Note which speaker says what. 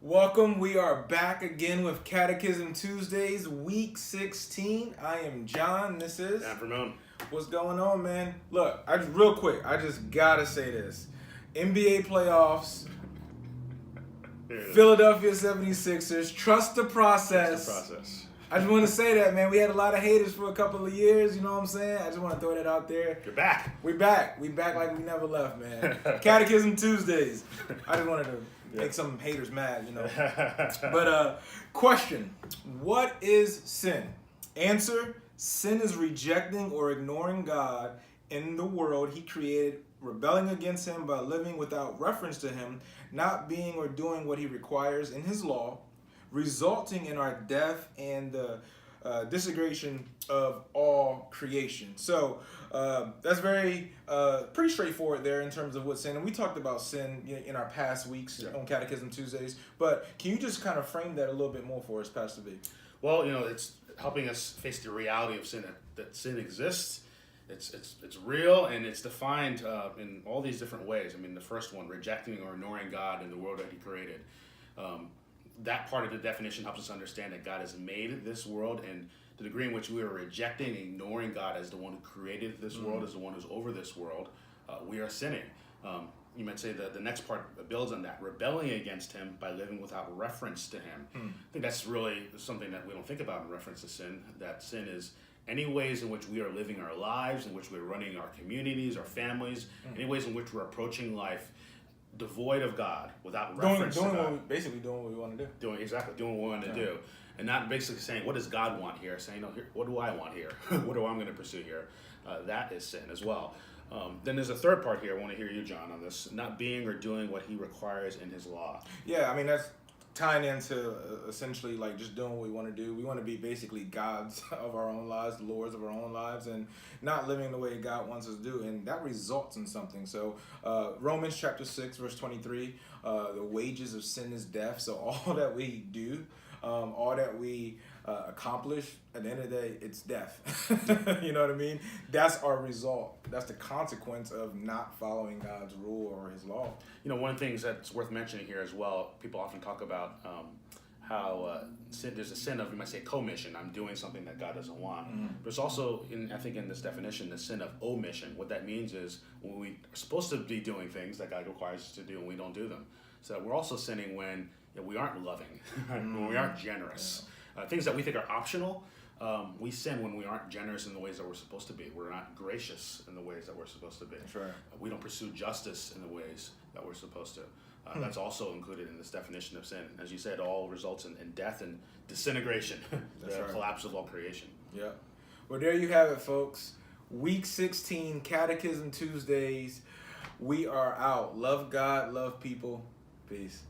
Speaker 1: Welcome. We are back again with Catechism Tuesdays, week 16. I am John. This is
Speaker 2: Afternoon.
Speaker 1: What's going on, man? Look, real quick, I just gotta say this. NBA playoffs, Philadelphia 76ers, trust the process.
Speaker 2: Trust the process.
Speaker 1: I just want to say that, man. We had a lot of haters for a couple of years, you know what I'm saying? I just want to throw that out there.
Speaker 2: You're back.
Speaker 1: We back. We back like we never left, man. Catechism Tuesdays. I just wanted to make some haters mad, you know. But question, what is sin? Answer, sin is rejecting or ignoring God in the world he created, rebelling against him by living without reference to him, not being or doing what he requires in his law, resulting in our death and the disintegration of all creation. So that's very pretty straightforward there in terms of what sin. And we talked about sin in our past weeks on Catechism Tuesdays. But can you just kind of frame that a little bit more for us, Pastor B?
Speaker 2: Well, it's helping us face the reality of sin, that sin exists. It's real, and it's defined in all these different ways. I mean, the first one, rejecting or ignoring God in the world that he created. That part of the definition helps us understand that God has made this world, and the degree in which we are rejecting and ignoring God as the one who created this world, as the one who's over this world, we are sinning. You might say that the next part builds on that, rebelling against him by living without reference to him. I think that's really something that we don't think about in reference to sin, that sin is any ways in which we are living our lives, in which we're running our communities, our families, any ways in which we're approaching life devoid of God, without reference to God.
Speaker 1: Basically doing what we want to do.
Speaker 2: Doing what we want to do. And not basically saying, what does God want here? Saying, no, what do I want here? What do I going to pursue here? That is sin as well. Then there's a third part here. I want to hear you, John, on this. Not being or doing what he requires in his law.
Speaker 1: Yeah, I mean, that's tying into essentially like just doing what we want to do. We want to be basically gods of our own lives, the lords of our own lives, and not living the way God wants us to do. And that results in something. So Romans chapter 6, verse 23, the wages of sin is death. So all that we do, all that we accomplish, at the end of the day, it's death. You know what I mean? That's our result. That's the consequence of not following God's rule or his law.
Speaker 2: One of the things that's worth mentioning here as well, people often talk about how sin, there's a sin of, you might say, commission. I'm doing something that God doesn't want. But it's also, I think in this definition, the sin of omission. What that means is when we are supposed to be doing things that God requires us to do and we don't do them. So we're also sinning when we aren't loving, when we aren't generous. Things that we think are optional, we sin when we aren't generous in the ways that we're supposed to be. We're not gracious in the ways that we're supposed to be.
Speaker 1: Sure.
Speaker 2: We don't pursue justice in the ways that we're supposed to. That's also included in this definition of sin. As you said, all results in death and disintegration, the collapse of all creation.
Speaker 1: Yeah. Well, there you have it, folks. Week 16, Catechism Tuesdays. We are out. Love God, love people. Peace.